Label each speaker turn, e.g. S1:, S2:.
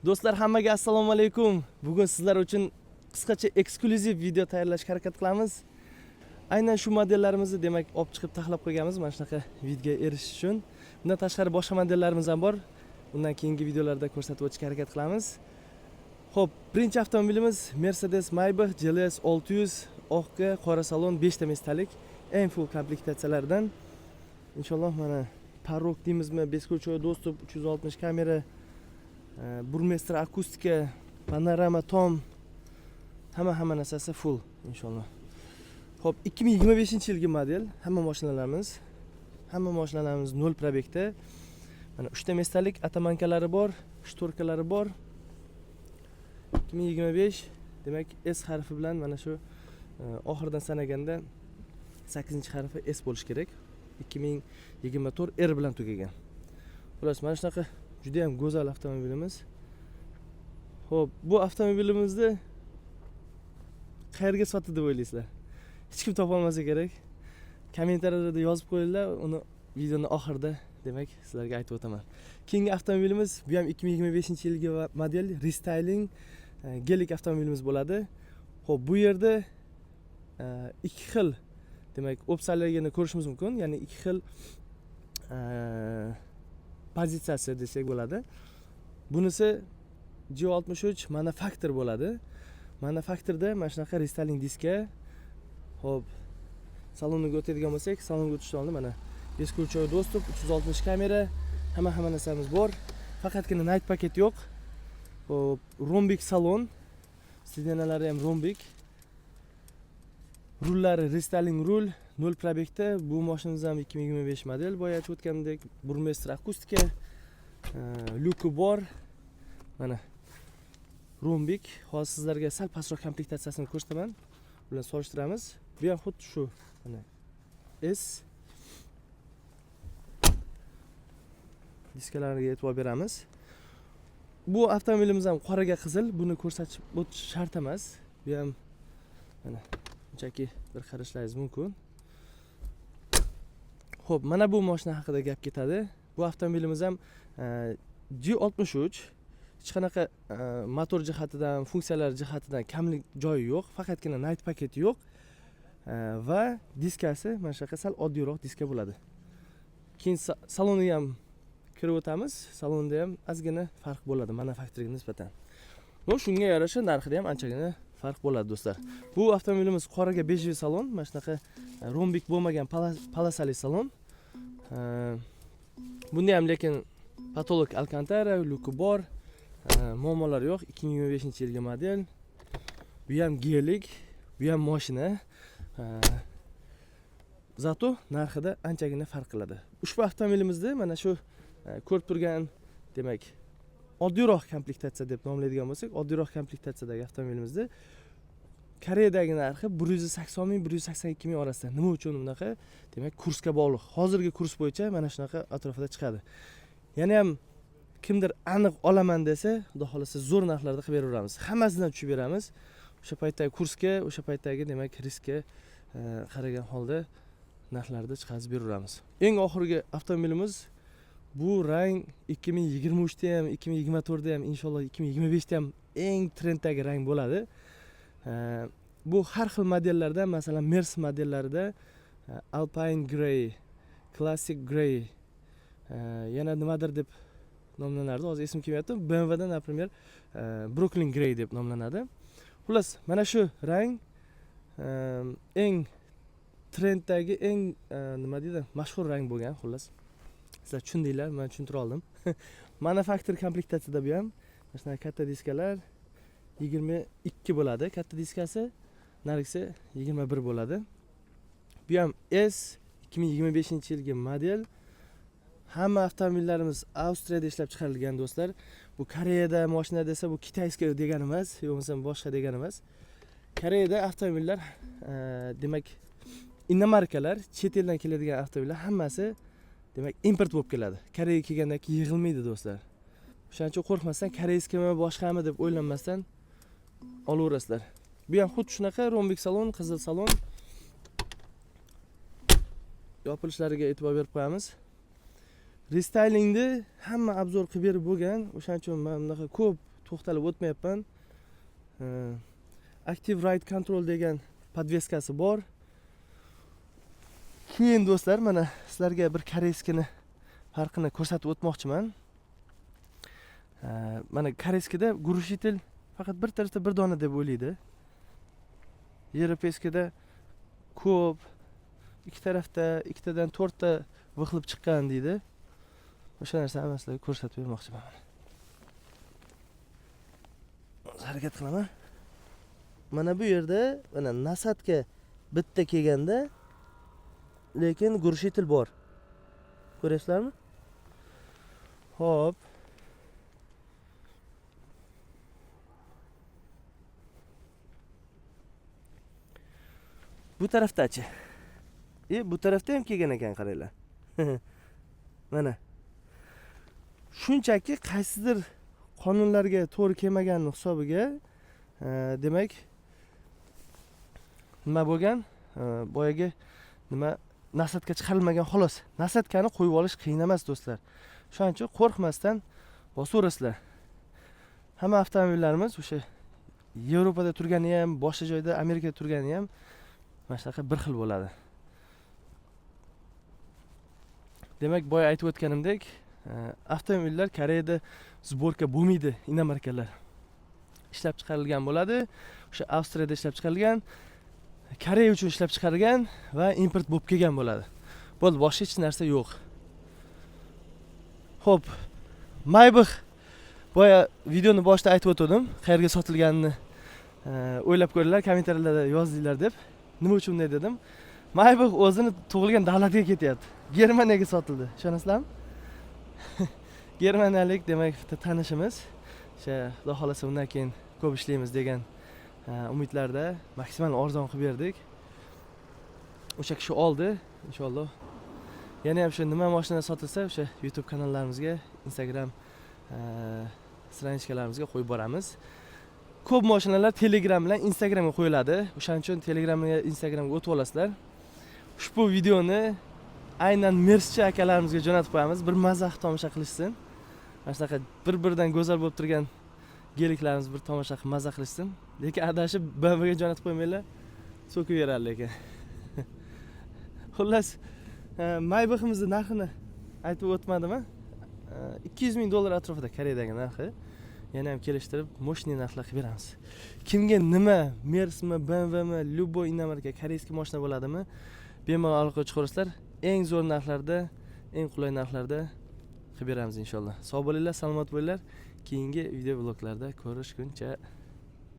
S1: Do'stlar, hammaga assalomu alaykum. Bugun sizlar uchun qisqacha eksklyuziv video tayyorlashga harakat qilamiz. Aynan shu modellarimizni demak olib chiqib taxlab qo'yganmiz mana shunaqa videoga erishish uchun. Bundan tashqari boshqa modellarimiz ham bor. Undan keyingi videolarda ko'rsatib o'tishga harakat qilamiz. Xo'p, birinchi avtomobilimiz Mercedes Maybach GLS 600 oqga qora salon 5 ta mestalik eng full komplektatsiyalardan. Inshaalloh mana parrok deymizmi, beskruchoy dostуп, 360 kamera, burmestr akustika, panorama tom, hamma narsasi full inshaalloh. Xo'p, 2025-yilgi model hamma mashinalarimiz 0 probekda. Mana 3 ta mestalik atamankalari bor, shtorkalari bor. 2025 demak S harfi bilan mana shu oxirdan sanaganda 8-harfi S bo'lish kerak. 2024 R bilan tugagan. Xullas, mana shunaqa juda ham go'zal avtomobilimiz. Xo'p, bu avtomobilimizni qayerga sotdi deb o'ylaysizlar? Hech kim topa olmasa kerak. Kommentariyada yozib qo'yinglar, uni videoning oxirida demak sizlarga aytib o'taman. Keyingi avtomobilimiz bu ham 2025-yilgi model restyling gelik avtomobilimiz bo'ladi. Xo'p, bu yerda ikki xil demak opsiyalarni ko'rishimiz mumkin. Ya'ni ikki xil pozitsiyasi desak bo'ladi. Bunisi G63 manufaktur bo'ladi. Manufakturda mana shunaqa restyling diska. Xo'p, salonga o'tadigan bo'lsak, salonga o'tishdan oldin mana beskruchoy dostуп, 360 kamera, hamma narsamiz bor. Faqatgina night paket yo'q. Xo'p, rombik salon. Sidenalari ham rombik. Rullari restyling rul, 0 probekda. Bu mashinamiz ham 2025 model. Boya aytib o'tgandek, burmestr akustika, lyuki bor. Mana rombik. Hozir sizlarga sal pastroq komplektatsiyasini ko'rsataman. Bilan solishtiramiz. Bu ham xuddi shu mana S diskalariga e'tibor beramiz. Bu avtomobilimiz ham qoraga qizil. Buni ko'rsatib o'tish shart emas. Bu ham mana shunchaki bir qarashlaringiz mumkin. Xo'p, mana bu mashina haqida gap ketadi. Bu avtomobilimiz ham G63. Hech qanaqa motor jihatidan, funksiyalar jihatidan kamlik joyi yo'q, faqatgina night paketi yo'q va diskasi mana shunaqa sal oddiyroq diska bo'ladi. Keyin saloniga ham kirib o'tamiz. Salonda ham ozgina farq bo'ladi manufakturga nisbatan. Bu shunga yarasha narxida ham anchagina farq bo'ladi do'stlar. Bu avtomobilimiz qoraga bejli salon, mana shunaqa rombik bo'lmagan palasali salon. Bunda ham lekin patolog alkantara, lyuki bor. Muammolar yo'q. 2025-yilgi model. Bu ham gelik, bu ham mashina. Zato narxida anchagina farq qiladi. Ushbu avtomobilimizda mana shu ko'rib turgan demak oddiyroq komplektatsiya deb nomlaydigan bo'lsak, oddiyroq komplektatsiyadagi avtomobilimizda Koreyadagi narxi 180 ming 182 ming orasida. Nima uchun bunaqa? Demak, kursga bog'liq. Hozirgi kurs bo'yicha mana shunaqa atrofida chiqadi. Yana ham kimdir aniq olaman desa, xudo xolasa zo'r narxlarda qilib beraveramiz. Hammasidan tushib beramiz. O'sha paytdagi kursga, o'sha paytdagi demak riskka qaragan holda narxlarda chiqarib beraveramiz. Eng oxirgi avtomobilimiz bu rang 2023 da ham, 2024 da ham, inshaalloh 2025 da ham eng trenddagi rang bo'ladi. Bu har xil modellarda, masalan, Mers modellarida Alpine Grey, Classic Grey, yana nimadir deb nomlanadi. Hozir esim kelmayapti. BMW da, например, Brooklyn Grey deb nomlanadi. Xullas, mana shu rang eng trenddagi eng nima deydi, mashhur rang bo'lgan, xullas. Sizlar tushundinglar, men tushuntira oldim. Manufaktur komplektatsiyada bu ham mana shunday katta diskalar 22 bo'ladi. Katta diskasi, nargisi 21 bo'ladi. Bu ham S 2025-yilgi model. Hamma avtomobillarimiz Avstriyada ishlab chiqarilgan do'stlar. Bu Koreyada mashina desa, bu kitayskiy degani emas, yo'qsa boshqa degani emas. Koreyada avtomobillar demak inomarkalar, chet eldan keladigan avtomobillar hammasi demak import bo'lib keladi. Koreyaga kelgandan keyin yig'ilmaydi do'stlar. O'shaning uchun qo'rqmasdan koreyskimi, boshqami deb o'ylanmasdan olaverasizlar. Bu ham xuddi shunaqa rombik salon, qizil salon. Yopilishlariga e'tibor berib qo'yamiz. Restylingni hamma obzor qilib berib bo'lgan. O'shaning uchun men bunaqa ko'p to'xtalib o'tmayapman. Active Ride Control degan podveskasi bor. Keyin do'stlar, mana sizlarga bir koreyskini farqini ko'rsatib o'tmoqchiman. Mana koreyskida gurushitel faqat bir tarafda bir dona deb o'ylaydi. Yevropeskada ko'p, ikki tarafda ikkitadan 4 ta vixilib chiqqan deydi. O'sha narsani men sizlarga ko'rsatib bermoqchiman. Harakat qilaman. Mana bu yerda mana nasadga bitta kelganda lekin gurushitel bor. Ko'rasizlarmi? Hop. Bu tarafdachi. Bu tarafda ham kelgan ekan, qaranglar. Mana. Shunchaki qaysidir qonunlarga to'g'ri kelmaganning hisobiga, demak, nima bo'lgan? Boyaga nima nasadga chiqarilmagan xolos. Nasadkani qo'yib olish qiyin emas do'stlar. Shuning uchun qo'rqmasdan bosaverasizlar. Hamma avtomobillarimiz o'sha Yevropada turgani ham, boshqa joyda Amerikada turgani ham mana shunaqa bir xil bo'ladi. Demak, boya aytib o'tganimdek, avtomobillar Koreyada sborka bo'lmaydi, inomarkalar. Ishlab chiqarilgan bo'ladi. O'sha Avstriyada ishlab chiqarilgan, Koreya uchun ishlab chiqarilgan va import bo'lib kelgan bo'ladi. Bo'ldi, boshqa hech narsa yo'q. Xo'p, Maybach boya videoni boshida aytib o'tdim, qayerga sotilganini o'ylab ko'ringlar, kommentariylarda yozdinglar deb. Nima uchun bunday dedim? Maybach o'zini tug'ilgan davlatga ketyapti. Germaniyaga sotildi. Ishonasizlarmi? Germaniyalik, demak, tanishimiz. O'sha Xudo xolasa undan keyin ko'p ishlaymiz degan umidlarda maksimal arzon qilib berdik. O'sha kishi oldi, inshaalloh. Yana ham shu nima mashina sotilsa, o'sha YouTube kanallarimizga, Instagram stranичкalarimizga qo'yib boramiz. Ko'p mashinalar Telegram bilan Instagramga qo'yiladi. O'shaning uchun Telegramga, Instagramga o'tib olasizlar. Ushbu videoni aynan Merchchi akalarimizga jo'natib qo'yamiz, bir mazax tomosha qilishsin. Mana shunaqa bir-biridan go'zal bo'lib turgan geliklarimiz bir tomosha qilib maza qilishsin. Lekin adashib BMWga jo'natib qo'ymanglar, so'kib beradi lekin. Xullas, Maybach'imizning narxini aytib o'tmadimmi? $200,000 atrofida Koreyadagi narxi. Yana ham kelishtirib, mashina narxlar qilib beramiz. Kimga nima, Mersmi, BMWmi, любой inomarka koreyskiy mashina bo'ladimi? Bemalol aloqa chiqarasizlar. Eng zo'r narxlarda, eng qulay narxlarda qilib beramiz inshaalloh. Sog' bo'linglar, salomat bo'linglar. Keyingi video bloglarda ko'rishguncha